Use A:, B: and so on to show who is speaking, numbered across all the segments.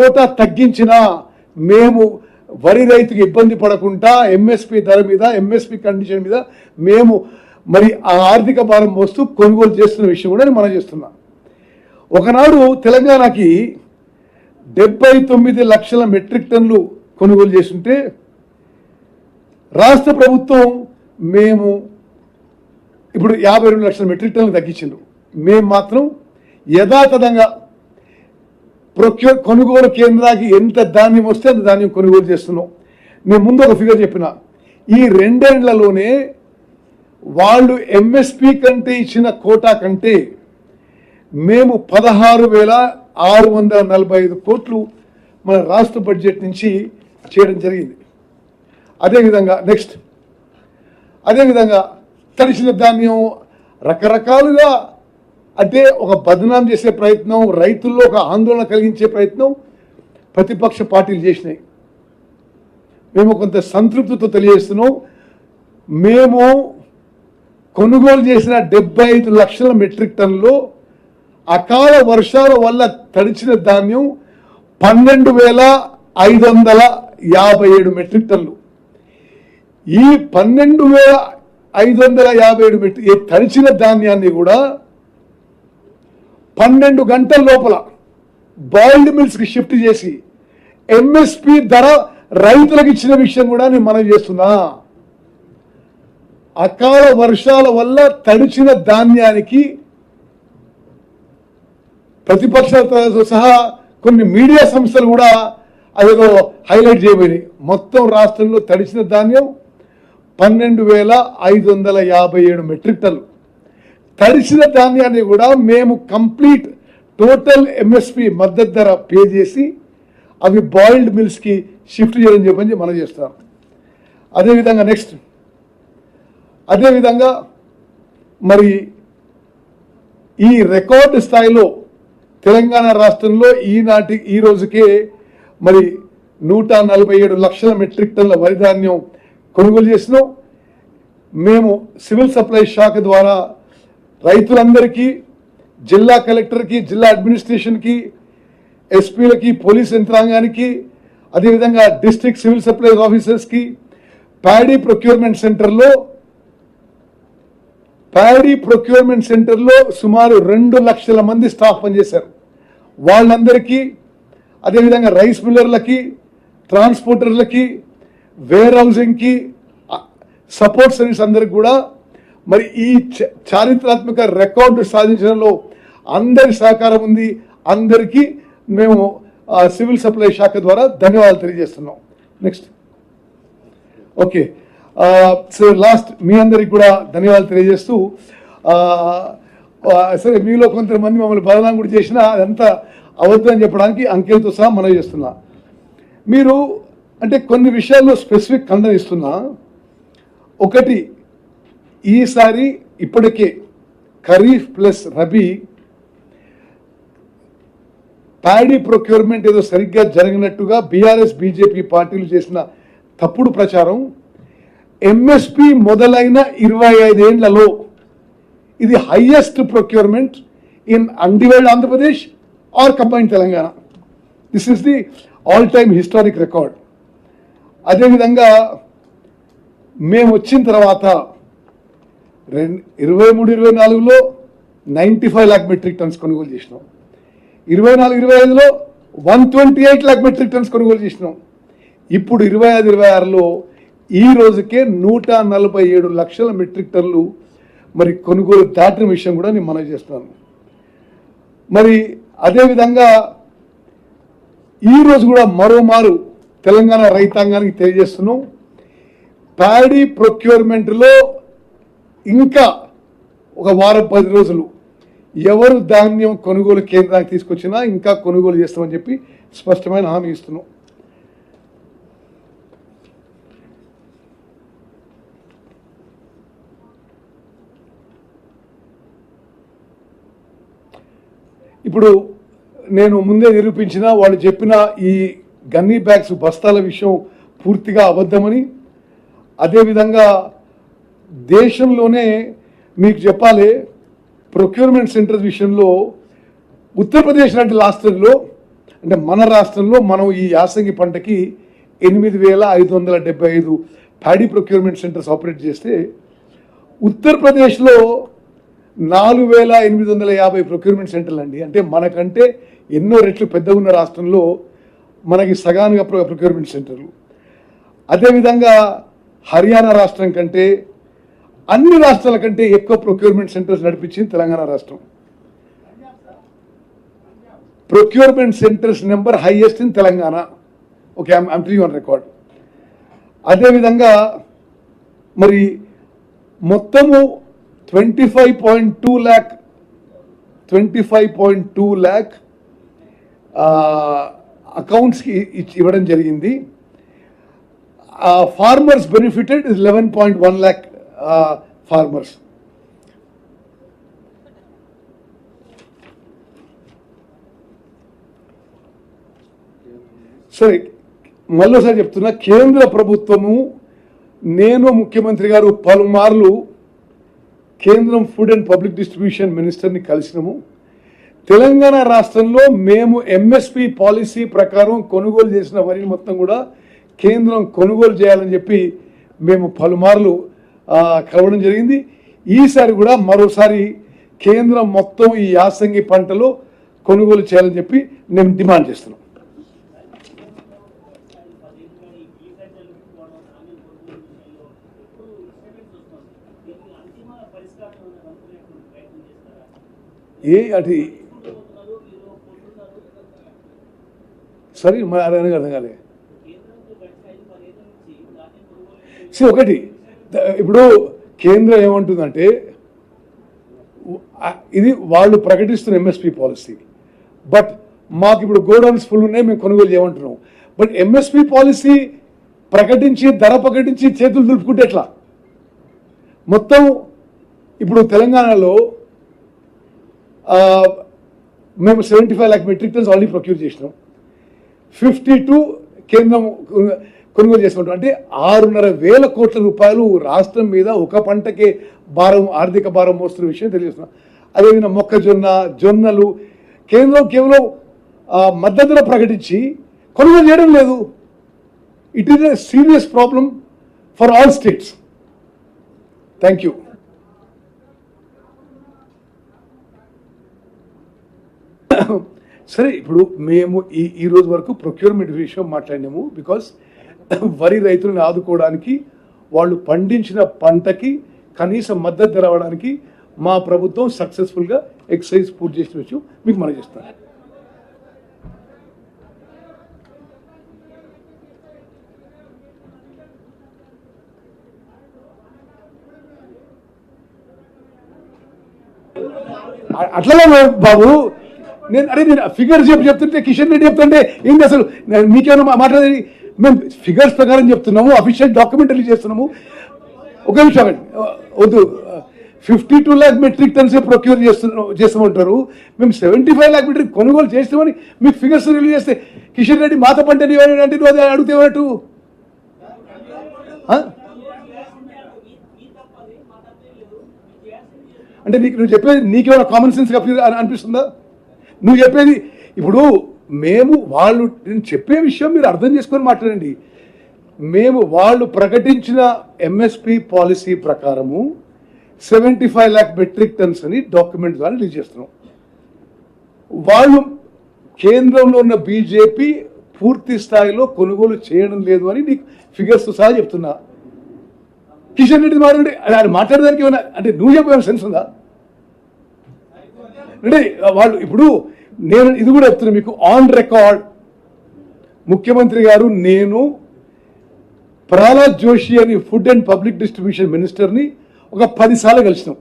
A: Quota తగ్గించినా మేము వరి రైతుకి ఇబ్బంది పడకుండా ఎంఎస్పి ధర మీద ఎంఎస్పి కండిషన్ మీద మేము మరి ఆ ఆర్థిక భారం మోస్తూ కొనుగోలు చేస్తున్న విషయం కూడా మనం చేస్తున్నాం. ఒకనాడు తెలంగాణకి 79 లక్షల మెట్రిక్ టన్నులు కొనుగోలు చేస్తుంటే రాష్ట్ర ప్రభుత్వం మేము ఇప్పుడు 52 లక్షల మెట్రిక్ టన్నులు తగ్గించిండ్రు. మేము మాత్రం యథాతథంగా కొనుగోలు కేంద్రానికి ఎంత ధాన్యం వస్తే అంత ధాన్యం కొనుగోలు చేస్తున్నాం. నేను ముందు ఒక ఫిగర్ చెప్పిన, ఈ 2 ఏళ్లలోనే వాళ్ళు ఎంఎస్పి కంటే ఇచ్చిన కోటా కంటే మేము 16,645 కోట్లు మన రాష్ట్ర బడ్జెట్ నుంచి చేయడం జరిగింది. అదేవిధంగా అదేవిధంగా తడిసిన ధాన్యం రకరకాలుగా అంటే ఒక బదనాం చేసే ప్రయత్నం, రైతుల్లో ఒక ఆందోళన కలిగించే ప్రయత్నం ప్రతిపక్ష పార్టీలు చేసినాయి. మేము కొంత సంతృప్తితో తెలియజేస్తున్నాం. మేము కొనుగోలు చేసిన 75 లక్షల మెట్రిక్ టన్నులో అకాల వర్షాల వల్ల తడిచిన ధాన్యం 12,557 మెట్రిక్ టన్నులు. ఈ 12,557 తడిచిన ధాన్యాన్ని కూడా 12 గంటల లోపల బాయిల్డ్ మిల్స్కి షిఫ్ట్ చేసి ఎంఎస్పి ధర రైతులకు ఇచ్చిన విషయం కూడా నేను మనం చేస్తున్నా. అకాల వర్షాల వల్ల తడిచిన ధాన్యానికి ప్రతిపక్షాలతో సహా కొన్ని మీడియా సంస్థలు కూడా అదేదో హైలైట్ చేయబోయినాయి. మొత్తం రాష్ట్రంలో తడిచిన ధాన్యం 12,557 మెట్రిక్ టన్నులు. తడిసిన ధాన్యాన్ని కూడా మేము కంప్లీట్ టోటల్ ఎంఎస్పి మద్దతు ధర పే చేసి అవి బాయిల్డ్ మిల్స్కి షిఫ్ట్ చేయడం చెప్పని మనం చేస్తాం. అదేవిధంగా మరి ఈ రికార్డు స్థాయిలో తెలంగాణ రాష్ట్రంలో ఈ రోజుకే మరి 147 లక్షల మెట్రిక్ టన్నుల వరి ధాన్యం కొనుగోలు చేసినాం. మేము సివిల్ సప్లై శాఖ ద్వారా రైతులందరికీ, జిల్లా కలెక్టర్కి, జిల్లా అడ్మినిస్ట్రేషన్కి, ఎస్పీలకి, పోలీస్ యంత్రాంగానికి, అదేవిధంగా డిస్ట్రిక్ట్ సివిల్ సప్లైస్ ఆఫీసర్స్కి ప్యాడీ ప్రొక్యూర్మెంట్ సెంటర్లో సుమారు 2 లక్షల మంది స్టాఫ్ పనిచేశారు. వాళ్ళందరికీ, అదేవిధంగా రైస్ మిల్లర్లకి, ట్రాన్స్పోర్టర్లకి, వేర్ హౌసింగ్కి, సపోర్ట్ సర్వీస్ అందరికి కూడా మరి ఈ చారిత్రాత్మక రికార్డు సాధించడంలో అందరి సహకారం ఉంది. అందరికీ మేము సివిల్ సప్లై శాఖ ద్వారా ధన్యవాదాలు తెలియజేస్తున్నాం. నెక్స్ట్ ఓకే సో లాస్ట్ మీ అందరికి కూడా ధన్యవాదాలు తెలియజేస్తూ సరే మీలో కొంతమంది మమ్మల్ని బదనాం కూడా చేసినా అదంతా అవద్దని చెప్పడానికి అంకెలతో సహా మనం చేస్తున్నా. మీరు అంటే కొన్ని విషయాల్లో స్పెసిఫిక్ ఖండనిస్తున్నా. ఒకటి, ఈసారి ఇప్పటికే kharif plus rabi paddy procurement ఏదో సరిగ్గా జరిగినట్టుగా బీఆర్ఎస్ బీజేపీ పార్టీలు చేసిన తప్పుడు ప్రచారం ఎంఎస్పి మొదలైన 25 ఏళ్లలో ఇది highest procurement in undivided Andhra Pradesh or combined Telangana. This is the all time historic record. అదేవిధంగా మేము వచ్చిన తర్వాత 23-24లో 95 లాక్ మెట్రిక్ టన్స్ కొనుగోలు చేసినాం. 24-25లో 128 లాక్ మెట్రిక్ టన్స్ కొనుగోలు చేసినాం. ఇప్పుడు 25-26లో ఈ రోజుకే 147 లక్షల మెట్రిక్ టన్నులు మరి కొనుగోలు దాటిన విషయం కూడా నేను మనవి చేస్తున్నాను. మరి అదేవిధంగా ఈరోజు కూడా మరోమారు తెలంగాణ రైతాంగానికి తెలియజేస్తున్నాం, ప్యాడీ ప్రొక్యూర్మెంట్లో ఇంకా ఒక వారం 10 రోజులు ఎవరు ధాన్యం కొనుగోలు కేంద్రానికి తీసుకొచ్చినా ఇంకా కొనుగోలు చేస్తామని చెప్పి స్పష్టమైన హామీ ఇస్తున్నాం. ఇప్పుడు నేను ముందే నిరూపించిన వాళ్ళు చెప్పిన ఈ గన్నీ బ్యాగ్స్ బస్తాల విషయం పూర్తిగా అబద్ధమని, అదేవిధంగా దేశంలోనే మీకు చెప్పాలి ప్రొక్యూర్మెంట్ సెంటర్స్ విషయంలో ఉత్తరప్రదేశ్ లాంటి రాష్ట్రంలో అంటే మన రాష్ట్రంలో మనం ఈ యాసంగి పంటకి 8,575 ప్యాడీ ప్రొక్యూర్మెంట్ సెంటర్స్ ఆపరేట్ చేస్తే ఉత్తరప్రదేశ్లో 4,850 ప్రొక్యూర్మెంట్ సెంటర్లు అండి. అంటే మనకంటే ఎన్నో రెట్లు పెద్దగా ఉన్న రాష్ట్రంలో మనకి సగానుగా ప్రొక్యూర్మెంట్ సెంటర్లు. అదేవిధంగా హర్యానా రాష్ట్రం కంటే అన్ని రాష్ట్రాల కంటే ఎక్కువ ప్రొక్యూర్మెంట్ సెంటర్స్ నడిపించింది తెలంగాణ రాష్ట్రం. Procurement centres number highest in Telangana. Okay, I'm telling on record. అదేవిధంగా మరి మొత్తము 25.2 lakh అకౌంట్స్కి ఇవ్వడం జరిగింది. Farmers benefited is 11.1 lakh farmers. సరే, మళ్ళీసారి చెప్తున్నా, కేంద్ర ప్రభుత్వము నేను ముఖ్యమంత్రి గారు పలుమార్లు కేంద్రం ఫుడ్ అండ్ పబ్లిక్ డిస్ట్రిబ్యూషన్ మినిస్టర్ని కలిసినాము. తెలంగాణ రాష్ట్రంలో మేము ఎంఎస్పి పాలసీ ప్రకారం కొనుగోలు చేసిన వరిని మొత్తం కూడా కేంద్రం కొనుగోలు చేయాలని చెప్పి మేము పలుమార్లు కలవడం జరిగింది. ఈసారి కూడా మరోసారి కేంద్రం మొత్తం ఈ యాసంగి పంటలో కొనుగోలు చేయాలని చెప్పి నేను డిమాండ్ చేస్తున్నాం. అది సరే, మరి అదే అర్థం కాలే. ఒకటి, ఇప్పుడు కేంద్రం ఏమంటుందంటే ఇది వాళ్ళు ప్రకటిస్తున్న ఎంఎస్పి పాలసీ, బట్ మాకు ఇప్పుడు గోడౌన్స్ ఫుల్ ఉన్నాయి, మేము కొనుగోలు చేయమంటున్నాం. బట్ ఎంఎస్పి పాలసీ ప్రకటించి ధర ప్రకటించి చేతులు దులుపుకుంటే ఎట్లా? మొత్తం ఇప్పుడు తెలంగాణలో మేము 75 lakh metric tons already procure చేసినాం. 52 కేంద్రం కొనుగోలు చేసుకుంటాం. అంటే 6,500 కోట్ల రూపాయలు రాష్ట్రం మీద ఒక పంటకే భారం, ఆర్థిక భారం మోస్తున్న విషయం తెలియజేస్తున్నాం. అదేవిధంగా మొక్కజొన్న, జొన్నలు కేంద్రం కేవలం మద్దతు ధర ప్రకటించి కొనుగోలు చేయడం లేదు. It is a serious problem for all states. Thank you. సరే, ఇప్పుడు మేము ఈ రోజు వరకు ప్రొక్యూర్మెంట్ విషయం మాట్లాడినాము. బికాస్ వరి రైతులను ఆదుకోవడానికి, వాళ్ళు పండించిన పంటకి కనీస మద్దతు ధర అవ్వడానికి మా ప్రభుత్వం సక్సెస్ఫుల్గా ఎక్సైజ్ పూర్తి చేసిన విషయం మీకు మనం చేస్తాను. అట్లనే బాబు, నేను ఫిగర్స్ చెప్తుంటే కిషన్ రెడ్డి చెప్తుంటే ఏంటి అసలు? మీకేమైనా మాట్లాడేది? మేము ఫిగర్స్ ప్రకారం చెప్తున్నాము, అఫీషియల్ డాక్యుమెంట్ రిలీజ్ చేస్తున్నాము. ఒక నిమిషం వద్దు. 52 lakh మెట్రిక్ టన్స్ ప్రొక్యూర్ చేస్తామంటారు. మేము 75 lakh మెట్రిక్ కొనుగోలు చేస్తామని మీకు ఫిగర్స్ రిలీజ్ చేస్తే కిషన్ రెడ్డి మాత పంట అంటే నువ్వు అది అడిగితే ఏమన్నట్టు? అంటే నువ్వు చెప్పేది నీకేమైనా కామన్ సెన్స్ అనిపిస్తుందా? నువ్వు చెప్పేది ఇప్పుడు మేము వాళ్ళు నేను చెప్పే విషయం మీరు అర్థం చేసుకొని మాట్లాడండి. మేము వాళ్ళు ప్రకటించిన ఎంఎస్పి పాలసీ ప్రకారము 75 lakh మెట్రిక్ టన్స్ అని డాక్యుమెంట్ ద్వారా రిలీజ్ చేస్తున్నాం. వాళ్ళు కేంద్రంలో ఉన్న బీజేపీ పూర్తి స్థాయిలో కొనుగోలు చేయడం లేదు అని నీకు ఫిగర్స్ సహా చెప్తున్నా. కిషన్ రెడ్డి మాట్లాడి అది మాట్లాడడానికి ఏమైనా అంటే నువ్వు చెప్పే సెన్స్ ఉందా? అంటే వాళ్ళు ఇప్పుడు నేను ఇది కూడా చెప్తున్నా మీకు ఆన్ రికార్డ్. ముఖ్యమంత్రి గారు నేను ప్రహ్లాద్ జోషి అని ఫుడ్ అండ్ పబ్లిక్ డిస్ట్రిబ్యూషన్ మినిస్టర్ని ఒక 10 సార్లు కలిసినాం.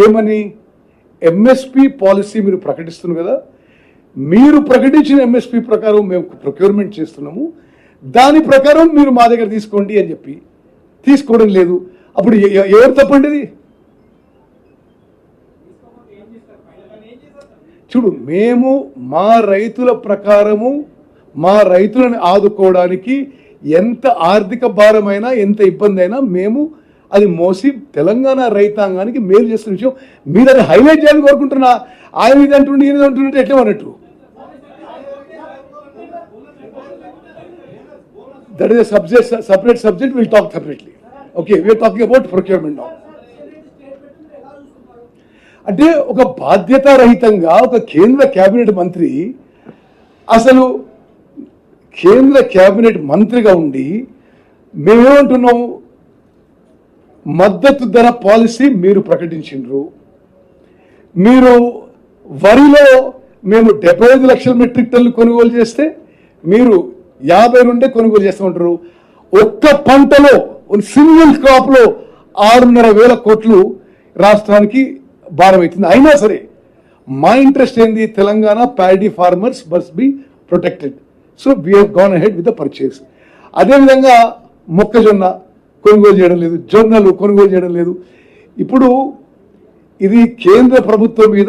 A: ఏమని? ఎంఎస్పి పాలసీ మీరు ప్రకటిస్తున్నారు కదా, మీరు ప్రకటించిన ఎంఎస్పి ప్రకారం మేము ప్రొక్యూర్మెంట్ చేస్తున్నాము, దాని ప్రకారం మీరు మా దగ్గర తీసుకోండి అని చెప్పి తీసుకోవడం లేదు. అప్పుడు ఎవరు తప్పండి? చూడు, మేము మా రైతుల ప్రకారము మా రైతులను ఆదుకోవడానికి ఎంత ఆర్థిక భారమైనా ఎంత ఇబ్బంది అయినా మేము అది మోసి తెలంగాణ రైతాంగానికి మేలు చేస్తున్న విషయం మీరు అది హైలైట్ చేయాలని కోరుకుంటున్నా. ఆయన ఇది అంటుండే ఈయన అంటున్నట్టు ఎట్లా అన్నట్టు That is a separate subject. We'll talk separately. Okay, we are talking about procurement now. అంటే ఒక బాధ్యతారహితంగా ఒక కేంద్ర కేబినెట్ మంత్రి అసలు కేంద్ర కేబినెట్ మంత్రిగా ఉండి మేమేమంటున్నాము, మద్దతు ధర పాలసీ మీరు ప్రకటించిండ్రు, మీరు వరిలో మేము 75 లక్షల మెట్రిక్ టన్నులు కొనుగోలు చేస్తే మీరు 52 కొనుగోలు చేస్తామంటారు. ఒక్క పంటలో సింగిల్ క్రాప్ లో 6,500 కోట్లు రాష్ట్రానికి భారం అవుతుంది. అయినా సరే మా ఇంట్రెస్ట్ ఏంది, Telangana paddy farmers must be protected. So we have gone ahead with the purchase. అదేవిధంగా మొక్కజొన్న కొనుగోలు చేయడం లేదు, జొన్నలు కొనుగోలు చేయడం లేదు. ఇప్పుడు ఇది కేంద్ర ప్రభుత్వం మీద